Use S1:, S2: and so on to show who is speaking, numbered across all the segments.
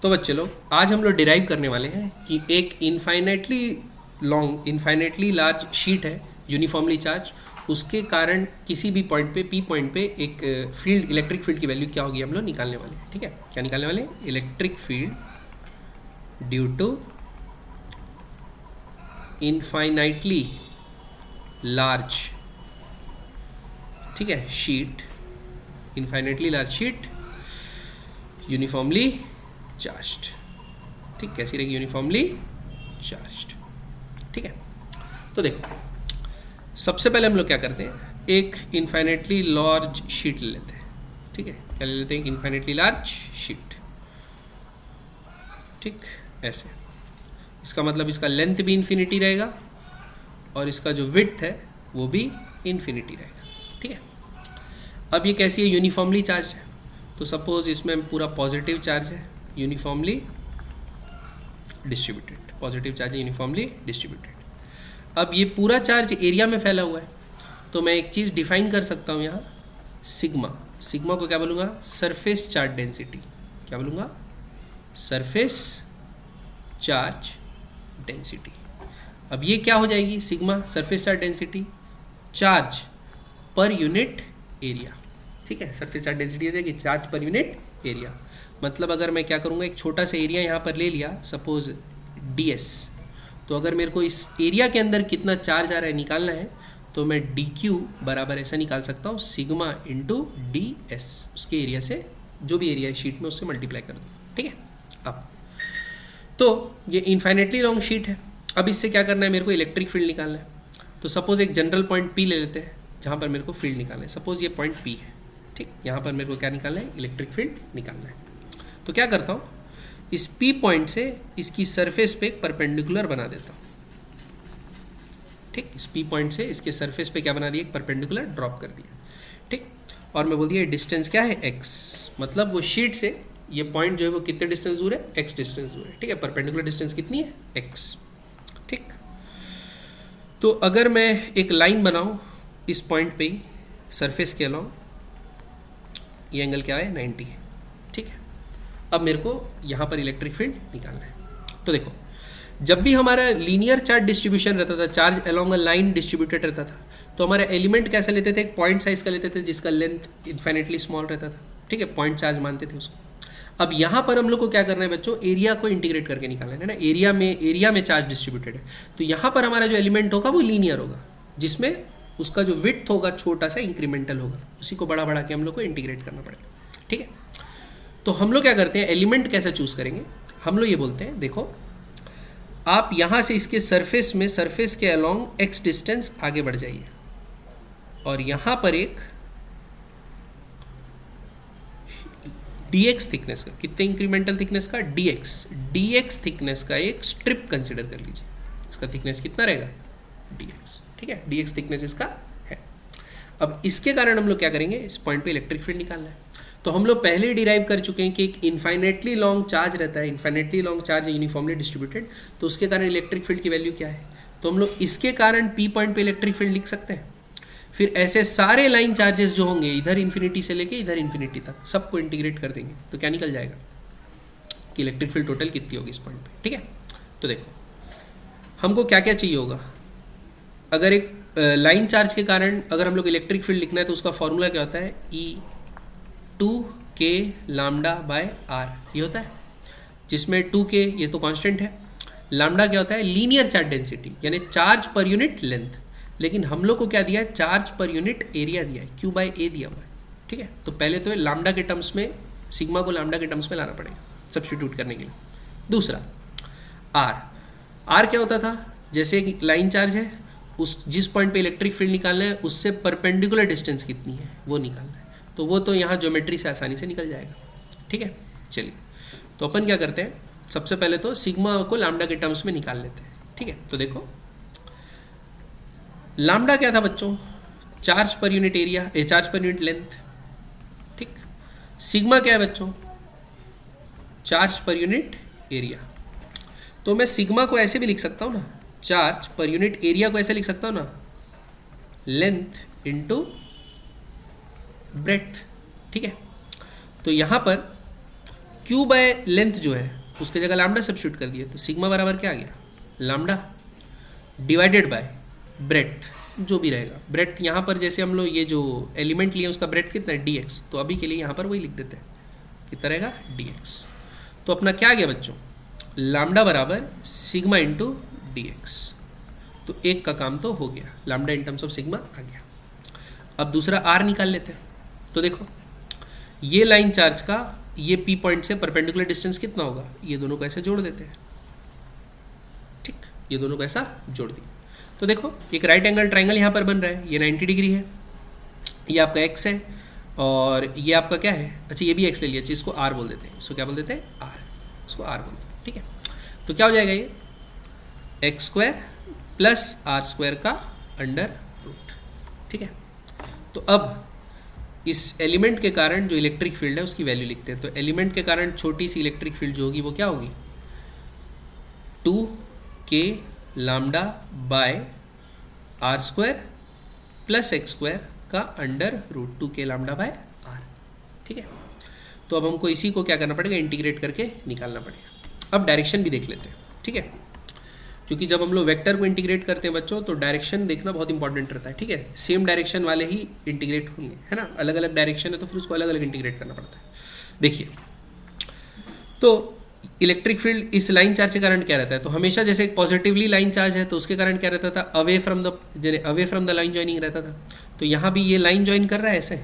S1: तो बच्चे लोग आज हम लोग डिराइव करने वाले हैं कि एक infinitely long infinitely large sheet है यूनिफॉर्मली चार्ज, उसके कारण किसी भी पॉइंट पे पी पॉइंट पे एक फील्ड इलेक्ट्रिक फील्ड की वैल्यू क्या होगी हम लोग निकालने वाले हैं। ठीक है, क्या निकालने वाले हैं? Electric field due to infinitely large, ठीक है, sheet, infinitely large sheet uniformly charged. ठीक, कैसी रहेगी? Uniformly charged. ठीक है, तो देखो सबसे पहले हम लोग क्या करते हैं, एक इनफाइनाइटली लार्ज शीट ले लेते हैं। ठीक है, क्या ले लेते हैं? Infinitely large sheet. ठीक, ऐसे इसका मतलब इसका लेंथ भी इन्फिनिटी रहेगा और इसका जो विड्थ है वो भी इन्फिनिटी रहेगा। ठीक है, अब ये कैसी है? यूनिफॉर्मली चार्ज है, तो सपोज इसमें पूरा पॉजिटिव चार्ज है, यूनिफॉर्मली डिस्ट्रीब्यूटेड, पॉजिटिव चार्ज है यूनिफॉर्मली डिस्ट्रीब्यूटेड। अब ये पूरा चार्ज एरिया में फैला हुआ है, तो मैं एक चीज़ डिफाइन कर सकता हूँ यहाँ, सिग्मा। सिग्मा को क्या बोलूँगा? Surface charge density. क्या बोलूँगा? Surface charge density. अब ये क्या हो जाएगी? Sigma surface charge density, charge per unit area. ठीक है, सरफेस चार्ज डेंसिटी हो जाएगी चार्ज पर यूनिट एरिया। मतलब अगर मैं क्या करूँगा, एक छोटा सा एरिया यहाँ पर ले लिया, सपोज ds, तो अगर मेरे को इस एरिया के अंदर कितना चार्ज आ रहा है निकालना है, तो मैं dq बराबर ऐसा निकाल सकता हूँ, सिग्मा इंटू ds, उसके एरिया से, जो भी एरिया है शीट में उससे मल्टीप्लाई कर दूँ। ठीक है, अब तो ये इनफाइनेटली लॉन्ग शीट है। अब इससे क्या करना है, मेरे को इलेक्ट्रिक फील्ड निकालना है। तो सपोज एक जनरल पॉइंट P ले लेते हैं जहाँ पर मेरे को फील्ड निकालना है। सपोज ये पॉइंट P है। ठीक, यहाँ पर मेरे को क्या निकालना है? इलेक्ट्रिक फील्ड निकालना है। तो क्या करता हूँ, इस P पॉइंट से इसकी सरफेस पे एक परपेंडिकुलर बना देता हूँ। ठीक, इस P पॉइंट से इसके सरफेस पे क्या बना दिया? एक परपेंडिकुलर ड्रॉप कर दिया। ठीक, और मैं बोल दिया डिस्टेंस क्या है? x, मतलब वो शीट से ये पॉइंट जो है वो कितने डिस्टेंस दूर है? x डिस्टेंस दूर है। ठीक है, परपेंडिकुलर डिस्टेंस कितनी है? x। ठीक, तो अगर मैं एक लाइन बनाऊँ इस पॉइंट पे ही सरफेस के अलॉन्ग, ये एंगल क्या है? 90 है। ठीक है, अब मेरे को यहाँ पर इलेक्ट्रिक फील्ड निकालना है। तो देखो, जब भी हमारा लीनियर चार्ज डिस्ट्रीब्यूशन रहता था, charge along a line distributed रहता था, तो हमारा एलिमेंट कैसा लेते थे? एक पॉइंट साइज का लेते थे जिसका लेंथ इन्फाइनेटली स्मॉल रहता था। ठीक है, पॉइंट चार्ज मानते थे उसको। अब यहाँ पर हम लोग को क्या करना है बच्चों? एरिया को इंटीग्रेट करके निकालना है ना। एरिया में चार्ज डिस्ट्रीब्यूटेड है, तो यहाँ पर हमारा जो एलिमेंट होगा वो लीनियर होगा, जिसमें उसका जो विड्थ होगा छोटा सा इंक्रीमेंटल होगा, उसी को बड़ा बढ़ा के हम लोग को इंटीग्रेट करना पड़ेगा। ठीक है, तो हम लोग क्या करते हैं, एलिमेंट कैसे चूज करेंगे? हम लोग ये बोलते हैं, देखो आप यहाँ से इसके सरफेस में, सरफेस के अलोंग x डिस्टेंस आगे बढ़ जाइए, और यहाँ पर एक dx थिकनेस का, कितने इंक्रीमेंटल थिकनेस का? dx थिकनेस का एक स्ट्रिप कंसिडर कर लीजिए। इसका थिकनेस कितना रहेगा? dx। ठीक है, dx थिकनेस इसका है। अब इसके कारण हम लोग क्या करेंगे, इस पॉइंट पे इलेक्ट्रिक फील्ड निकालना है। तो हम लोग पहले डिराइव कर चुके हैं कि एक इन्फाइनेटली लॉन्ग चार्ज रहता है, इन्फाइनेटली लॉन्ग चार्ज है यूनिफॉर्मली डिस्ट्रीब्यूटेड, तो उसके कारण इलेक्ट्रिक फील्ड की वैल्यू क्या है? तो हम लोग इसके कारण पी पॉइंट पे इलेक्ट्रिक फील्ड लिख सकते हैं। फिर ऐसे सारे लाइन चार्जेस जो होंगे इधर इन्फिनिटी से लेके इधर इन्फिनिटी तक, सबको इंटीग्रेट कर देंगे, तो क्या निकल जाएगा कि इलेक्ट्रिक फील्ड टोटल कितनी होगी इस पॉइंट पे। ठीक है, तो देखो हमको क्या क्या चाहिए होगा। अगर एक लाइन चार्ज के कारण अगर हम लोग इलेक्ट्रिक फील्ड लिखना है, तो उसका फॉर्मूला क्या होता है? E2k लैम्डा बाय आर, ये होता है, जिसमें 2k ये तो कांस्टेंट है, लैम्डा क्या होता है? लीनियर चार्ज डेंसिटी, यानी चार्ज पर यूनिट लेंथ। लेकिन हम लोग को क्या दिया है? चार्ज पर यूनिट एरिया दिया है, q बाई ए दिया हुआ है। ठीक है, तो पहले तो लैम्डा के टर्म्स में, सिग्मा को लैम्डा के टर्म्स में लाना पड़ेगा सब्स्टिट्यूट करने के लिए। दूसरा आर क्या होता था? जैसे एक लाइन चार्ज है, उस जिस पॉइंट पे इलेक्ट्रिक फील्ड निकालना है उससे परपेंडिकुलर डिस्टेंस कितनी है वो निकालना है, तो वो तो यहाँ ज्योमेट्री से आसानी से निकल जाएगा। ठीक है, चलिए तो अपन क्या करते हैं, सबसे पहले तो सिग्मा को लैम्डा के टर्म्स में निकाल लेते हैं। ठीक है, तो देखो लैम्डा क्या था बच्चों? Charge per unit area, charge per unit length. ठीक, सिग्मा क्या है बच्चों? Charge per unit area. तो मैं सिग्मा को ऐसे भी लिख सकता हूँ ना, चार्ज पर यूनिट एरिया को ऐसे लिख सकता हूँ ना, लेंथ इंटू ब्रेड्थ। ठीक है, तो यहाँ पर क्यू बाय लेंथ जो है उसके जगह लैम्डा सब्स्टिट्यूट कर दिए, तो सिग्मा बराबर क्या आ गया, लैम्डा डिवाइडेड बाय ब्रेड्थ जो भी रहेगा। ब्रेड्थ यहाँ पर जैसे हम लोग ये जो एलिमेंट लिए उसका ब्रेड्थ कितना है dx, तो अभी के लिए यहाँ पर वही लिख देते हैं, कितना रहेगा dx। तो अपना क्या आ गया बच्चों, लैम्डा बराबर सिग्मा इंटू dx। तो एक का काम तो हो गया, lambda in terms of sigma आ गया। अब दूसरा r निकाल लेते हैं। तो देखो ये लाइन चार्ज का ये p पॉइंट से परपेंडिकुलर डिस्टेंस कितना होगा, ये दोनों को ऐसे जोड़ देते हैं, ठीक, ये दोनों को ऐसा जोड़ दिया। तो देखो एक राइट एंगल ट्राइंगल यहाँ पर बन रहा है, ये 90 डिग्री है, ये आपका x है और ये आपका क्या है, अच्छा ये भी x ले लिया, अच्छा इसको r बोल देते हैं, इसको क्या बोल देते हैं, r, इसको r बोलते हैं, ठीक है। तो क्या हो जाएगा ये x square plus r square का अंडर रूट, ठीक है। तो अब इस एलिमेंट के कारण जो इलेक्ट्रिक फील्ड है उसकी वैल्यू लिखते हैं। तो एलिमेंट के कारण छोटी सी इलेक्ट्रिक फील्ड जो होगी वो क्या होगी, 2k lambda by are square plus x square का under root 2k lambda by R, ठीक है। तो अब हमको इसी को क्या करना पड़ेगा, इंटीग्रेट करके निकालना पड़ेगा। अब डायरेक्शन भी देख लेते हैं, ठीक है, क्योंकि जब हम लोग वेक्टर को इंटीग्रेट करते हैं बच्चों तो डायरेक्शन देखना बहुत इंपॉर्टेंट रहता है, ठीक है। सेम डायरेक्शन वाले ही इंटीग्रेट होंगे, है ना, अलग अलग डायरेक्शन है तो फिर उसको अलग अलग इंटीग्रेट करना पड़ता है। देखिए तो इलेक्ट्रिक फील्ड इस लाइन चार्ज के कारण क्या रहता है, तो हमेशा जैसे एक पॉजिटिवली लाइन चार्ज है तो उसके कारण क्या रहता था, away from the line joining रहता था। तो यहाँ भी ये लाइन ज्वाइन कर रहा है ऐसे,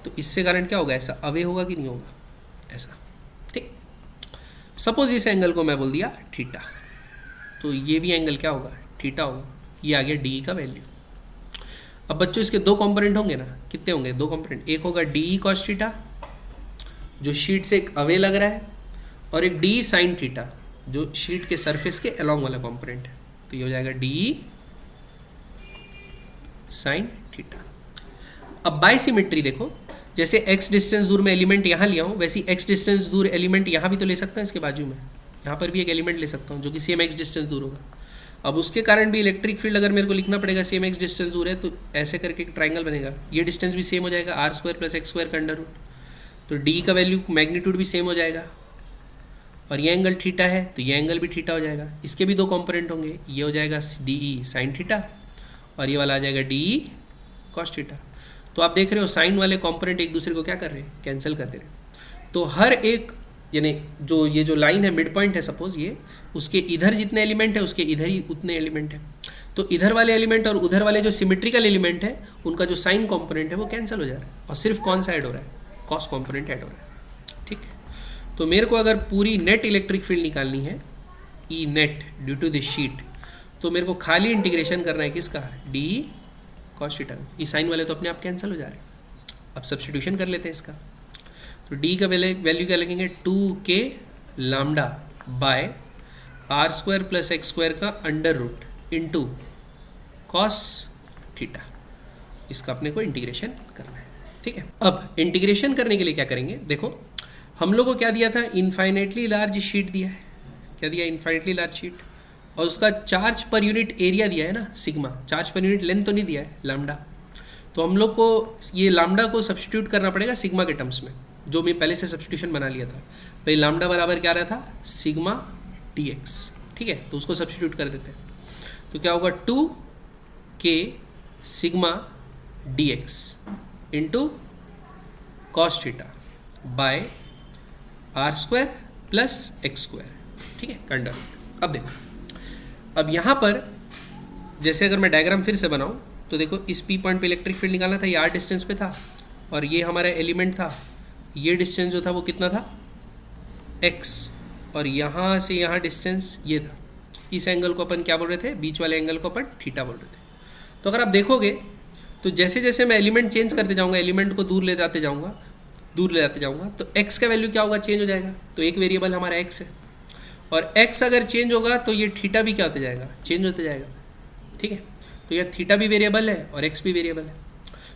S1: तो इससे कारण क्या होगा, ऐसा अवे होगा कि नहीं होगा, ऐसा, ठीक। सपोज इस एंगल को मैं बोल दिया थीटा, तो ये भी एंगल क्या होगा, थीटा होगा। ये आ गया डी का वैल्यू। अब बच्चों इसके दो कंपोनेंट होंगे ना, कितने होंगे, दो कंपोनेंट, एक होगा डी कॉस थीटा जो शीट से एक अवे लग रहा है, और एक डी साइन थीटा जो शीट के सरफेस के अलोंग वाला कंपोनेंट है। तो ये हो जाएगा डी साइन थीटा। अब बाय सिमेट्री देखो, जैसे x डिस्टेंस दूर में एलिमेंट यहाँ लिया हूँ, वैसे x डिस्टेंस दूर एलिमेंट यहाँ भी तो ले सकता हूँ, इसके बाजू में यहाँ पर भी एक एलिमेंट ले सकता हूँ जो कि सेम x डिस्टेंस दूर होगा। अब उसके कारण भी इलेक्ट्रिक फील्ड अगर मेरे को लिखना पड़ेगा सेम x डिस्टेंस दूर है, तो ऐसे करके एक ट्राइंगल बनेगा, ये डिस्टेंस भी सेम हो जाएगा, r square plus x square का अंडर रूट। तो d का वैल्यू मैग्नीट्यूड भी सेम हो जाएगा, और ये एंगल थीटा है तो ये एंगल भी थीटा हो जाएगा। इसके भी दो कंपोनेंट होंगे, ये हो जाएगा डी ई साइन थीटा और ये वाला आ जाएगा डी ई कॉस थीटा। तो आप देख रहे हो साइन वाले कंपोनेंट एक दूसरे को क्या कर रहे हैं, कैंसिल कर दे रहे हैं। तो हर एक यानी जो ये जो लाइन है मिड पॉइंट है सपोज ये, उसके इधर जितने एलिमेंट है उसके इधर ही उतने एलिमेंट है। तो इधर वाले एलिमेंट और उधर वाले जो सिमेट्रिकल एलिमेंट है उनका जो साइन कंपोनेंट है वो कैंसिल हो जा रहा है, और सिर्फ कौन सा ऐड हो रहा है, कॉस कंपोनेंट ऐड हो रहा है, ठीक। तो मेरे को अगर पूरी नेट इलेक्ट्रिक फील्ड निकालनी है, E net due to the sheet, तो मेरे को खाली इंटीग्रेशन करना है किसका, डी कॉस थीटा। ये साइन वाले तो अपने आप कैंसिल हो जा रहे हैं। अब सब्स्टिट्यूशन कर लेते हैं इसका। तो डी का वैल्यू क्या लगेंगे, 2k lambda by are square plus x square का under root into cos theta. इसका अपने को इंटीग्रेशन करना है, ठीक है। अब इंटीग्रेशन करने के लिए क्या करेंगे, देखो हम लोग को क्या दिया था, इनफाइनाइटली लार्ज शीट दिया है, क्या दिया, इनफाइनाइटली लार्ज शीट, और उसका चार्ज पर यूनिट एरिया दिया है ना sigma, charge per unit length तो नहीं दिया है लैम्डा। तो हम लोग को ये लैम्डा को सब्स्टिट्यूट करना पड़ेगा सिग्मा के टर्म्स में, जो मैं पहले से सब्स्टिट्यूशन बना लिया था। भाई लैम्डा बराबर क्या रहा था, सिग्मा dx, ठीक है। तो उसको सब्स्टिट्यूट कर देते हैं, तो क्या होगा 2k sigma dx into cos theta by are square plus x square, ठीक है, अंडर। अब देखो, अब यहाँ पर जैसे अगर मैं डायग्राम फिर से बनाऊँ तो देखो इस पी पॉइंट पे इलेक्ट्रिक फील्ड निकालना था, ये आर डिस्टेंस पे था, और ये हमारा एलिमेंट था, ये डिस्टेंस जो था वो कितना था, x, और यहाँ से यहाँ डिस्टेंस ये था। इस एंगल को अपन क्या बोल रहे थे, बीच वाले एंगल को अपन थीटा बोल रहे थे। तो अगर आप देखोगे तो जैसे जैसे मैं एलिमेंट चेंज करते जाऊँगा, एलिमेंट को दूर ले जाते जाऊँगा, तो x का वैल्यू क्या होगा, चेंज हो जाएगा। तो एक वेरिएबल हमारा x है, और x अगर चेंज होगा तो ये थीटा भी क्या होते जाएगा, चेंज होते जाएगा, ठीक है। तो यह थीटा भी वेरिएबल है और x भी वेरिएबल है।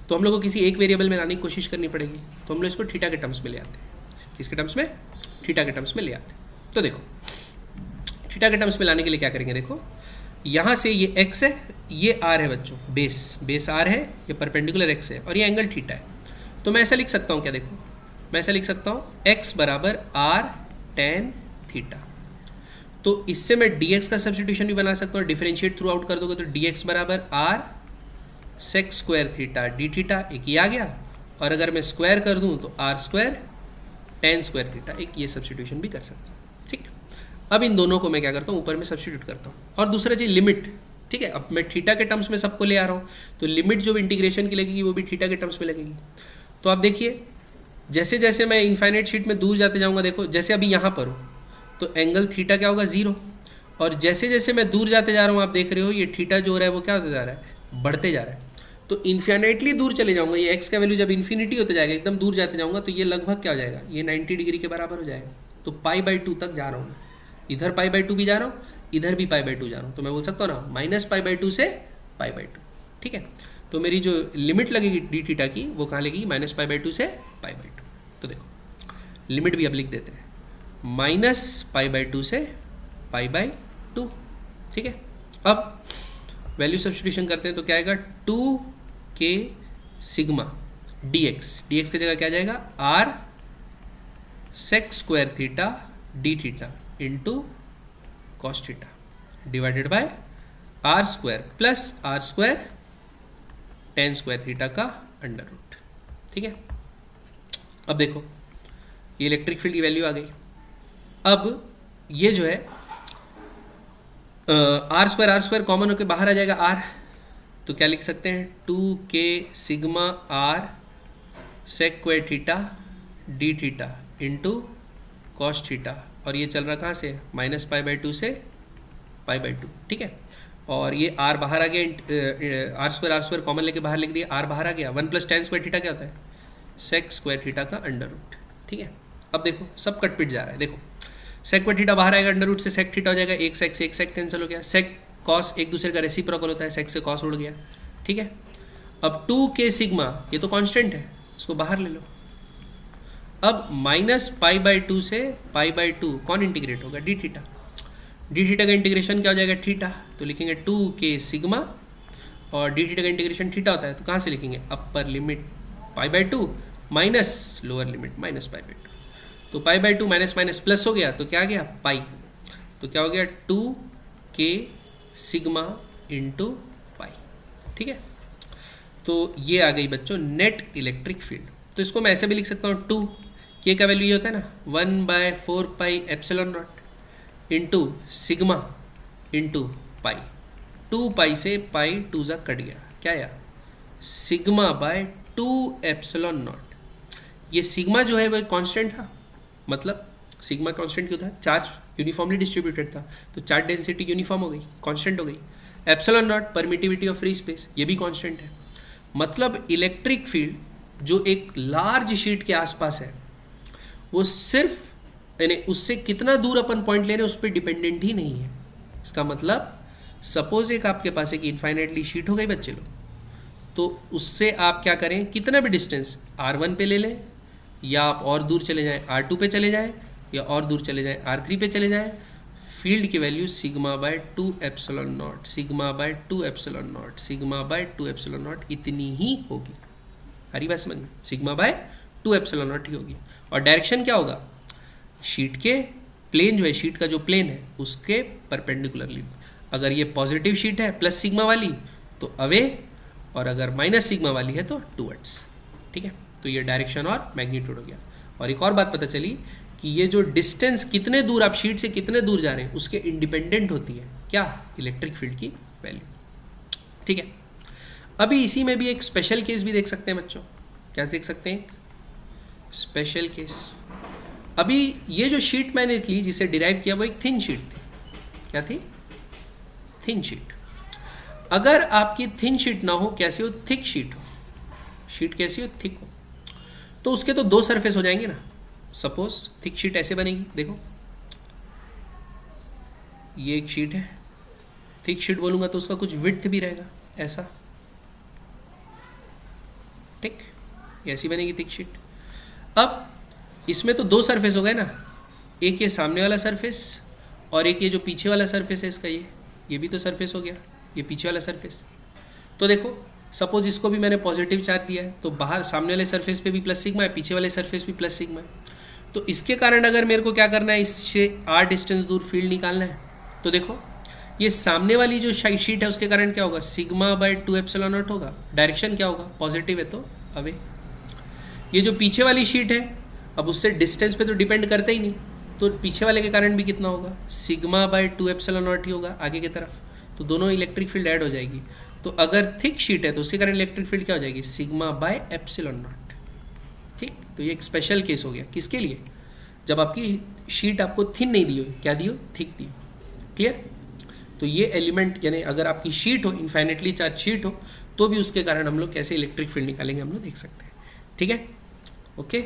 S1: तो हम लोग को किसी एक वेरिएबल में लाने की कोशिश करनी पड़ेगी, तो हम लोग इसको थीटा के टर्म्स में ले आते हैं। किसके टर्म्स में, थीटा के टर्म्स में ले आते हैं। तो देखो थीटा के टर्म्स में लाने के लिए क्या करेंगे, देखो यहाँ से ये x है, ये r है बच्चों, बेस r है, ये परपेंडिकुलर x है, और ये एंगल थीटा है। तो मैं ऐसा लिख सकता हूँ क्या, देखो मैं ऐसा लिख सकता हूँ x बराबर r tan थीटा। तो इससे मैं dx का सब्स्टिट्यूशन भी बना सकता हूँ, डिफरेंशिएट थ्रू आउट कर दोगे तो dx बराबर r sec square theta D theta, एक ये आ गया, और अगर मैं स्क्वायर कर दूँ तो r square tan square theta, एक ये सब्स्टिट्यूशन भी कर सकता हूँ। ठीक, अब इन दोनों को मैं क्या करता हूँ, ऊपर में सब्स्टिट्यूट करता हूँ। और दूसरा चीज़ लिमिट, ठीक है, अब मैं थीटा के टर्म्स में सबको ले आ रहा हूँ, तो लिमिट जो भी इंटीग्रेशन की लगेगी वो भी थीटा के टर्म्स में लगेगी। तो आप देखिए जैसे जैसे मैं इनफाइनाइट शीट में दूर जाते जाऊँगा, देखो जैसे अभी यहाँ पर हो तो एंगल थीटा क्या होगा, 0, और जैसे जैसे मैं दूर जाते जा रहा हूँ आप देख रहे हो ये थीटा जो हो रहा है वो क्या होता जा रहा है, बढ़ते जा रहा है। तो इन्फिनिटली दूर चले जाऊँगा, ये एक्स का वैल्यू जब इन्फिनिटी होते जाएगा, एकदम दूर जाते जाऊँगा तो ये लगभग क्या हो जाएगा, ये 90 डिग्री के बराबर हो जाएगा। तो π/2 तक जा रहा हूँ, इधर π/2 भी जा रहा हूँ, इधर भी π/2 जा रहा हूँ, तो मैं बोल सकता हूँ ना -π/2 से π/2। ठीक है, तो मेरी जो लिमिट लगेगी डी थीटा की वो कहाँ लगेगी, -π/2 से π/2। तो देखो लिमिट भी अब लिख देते हैं, -π/2 से π/2। ठीक है, अब वैल्यू सब्स्टिट्यूशन करते हैं तो क्या आएगा, 2k सिग्मा dx, dx की जगह क्या आ जाएगा, r sec square theta D theta into cos theta divided by r square plus r square tan square theta का अंडर रूट। ठीक है, अब देखो ये इलेक्ट्रिक फील्ड की वैल्यू आ गई। अब ये जो है आर स्क्वायर कॉमन होकर बाहर आ जाएगा r, तो क्या लिख सकते हैं, 2k sigma r sec square theta D theta into cos theta, और ये चल रहा कहाँ से, -π/2 से π/2। ठीक है, और ये r बाहर आ गया, आर स्क्वायर कॉमन लेके बाहर लिख दिया, r बाहर आ गया, 1 + tan स्क्वायर थीटा क्या होता है, सेक स्क्वायर थीटा का अंडर रूट। ठीक है, अब देखो सब कट पिट जा रहा है, देखो सेक स्क्वायर थीटा बाहर आएगा, अंडर रूट से सेक थीटा हो जाएगा, एक सेक कैंसिल हो गया, सेक कॉस एक दूसरे का रेसिप्रोकल होता है, सेक से कॉस उड़ गया। ठीक है, अब 2k सिग्मा ये तो कांस्टेंट है, इसको बाहर ले लो। अब -π/2 से π/2 कौन इंटीग्रेट होगा, डी थीटा, डी थीटा का इंटीग्रेशन क्या हो जाएगा, थीटा, तो लिखेंगे 2k सिग्मा, और डी थीटा का इंटीग्रेशन थीटा होता है, तो कहाँ से लिखेंगे, upper limit π/2 minus lower limit -π/2, तो π/2 माइनस माइनस प्लस हो गया, तो क्या आ गया पाई, तो क्या हो गया 2k सिग्मा इंटू पाई। ठीक है, तो ये आ गई बच्चों नेट इलेक्ट्रिक फील्ड। तो इसको मैं ऐसे भी लिख सकता हूँ, 2k का वैल्यू ये होता है ना 1/4πε0 इंटू सिग्मा इंटू पाई, 2 से पाई 2 जा कट गया, क्या आया σ/2ε0। ये सिग्मा जो है वो कांस्टेंट था, मतलब सिग्मा कांस्टेंट क्यों था, चार्ज यूनिफॉर्मली डिस्ट्रीब्यूटेड था, तो चार्ज डेंसिटी यूनिफॉर्म हो गई, कांस्टेंट हो गई। Epsilon not permittivity of free space, ये भी कांस्टेंट है। मतलब इलेक्ट्रिक फील्ड जो एक लार्ज शीट के आसपास है वो सिर्फ यानी उससे कितना दूर अपन पॉइंट ले रहे हैं उस पर डिपेंडेंट ही नहीं है। इसका मतलब सपोज एक आपके पास एक इनफाइनाइटली शीट हो गई बच्चे लोग, तो उससे आप क्या करें, कितना भी डिस्टेंस r1 पे ले लें, या आप और दूर चले जाएं r2 पे चले जाएं, या और दूर चले जाएं r3 पे चले जाएं, फील्ड की वैल्यू σ/2ε0 σ/2ε0 σ/2ε0 इतनी ही होगी। हरी बात समझ में, σ/2ε0 ही होगी। और डायरेक्शन क्या होगा, शीट के प्लेन जो है, शीट का जो प्लेन है उसके परपेंडिकुलरली। अगर ये पॉजिटिव शीट है प्लस सिग्मा वाली तो अवे, और अगर माइनस सिग्मा वाली है तो टूवर्ड्स। ठीक है, तो ये डायरेक्शन और मैग्नीट्यूड हो गया। और एक और बात पता चली कि ये जो डिस्टेंस कितने दूर आप शीट से कितने दूर जा रहे हैं उसके इंडिपेंडेंट होती है क्या, इलेक्ट्रिक फील्ड की वैल्यू। ठीक है, अभी इसी में भी एक स्पेशल केस भी देख सकते हैं बच्चों। क्या देख सकते हैं, स्पेशल केस। अभी ये जो शीट मैंने ली जिसे डिराइव किया वो एक थिन शीट थी। क्या थी, थिन शीट। अगर आपकी थिन शीट ना हो, कैसे हो, थिक शीट हो, शीट कैसी हो, थिक हो, तो उसके तो दो सरफेस हो जाएंगे ना। सपोज थिक शीट ऐसे बनेगी, देखो ये एक शीट है, थिक शीट बोलूँगा तो उसका कुछ विड्थ भी रहेगा ऐसा, ठीक, ऐसी बनेगी थिक शीट। अब इसमें तो दो सरफेस हो गए ना, एक ये सामने वाला सरफेस और एक ये जो पीछे वाला सरफेस है इसका, ये भी तो सरफेस हो गया, ये पीछे वाला सरफेस। तो देखो सपोज इसको भी मैंने पॉजिटिव चार्ज दिया है, तो बाहर सामने वाले सरफेस पे भी प्लस सिग्मा है, पीछे वाले सरफेस भी प्लस सिग्मा है। तो इसके कारण अगर मेरे को क्या करना है, इससे r डिस्टेंस दूर फील्ड निकालना है, तो देखो ये सामने वाली जो शीट है उसके कारण क्या होगा, सिग्मा बाय 2 एप्सिलॉन नॉट होगा। डायरेक्शन क्या होगा, पॉजिटिव है तो अवे। ये जो पीछे वाली शीट है, अब उससे डिस्टेंस पे तो डिपेंड करता ही नहीं, तो पीछे वाले के कारण भी कितना होगा, सिग्मा बाय 2 एप्सिलॉन नॉट ही होगा आगे की तरफ। तो दोनों इलेक्ट्रिक फील्ड ऐड हो जाएगी। तो अगर थिक शीट है तो उसके कारण इलेक्ट्रिक फील्ड क्या हो जाएगी, सिग्मा बाय एप्सिलॉन नॉट। ठीक, तो ये एक स्पेशल केस हो गया। किसके लिए, जब आपकी शीट आपको थिन नहीं दी हो, क्या दी हो, थिक दी हो। क्लियर। तो ये एलिमेंट यानी अगर आपकी शीट हो, इन्फाइनेटली चार्ज शीट हो, तो भी उसके कारण हम लोग कैसे इलेक्ट्रिक फील्ड निकालेंगे हम लोग देख सकते हैं। ठीक है, ओके।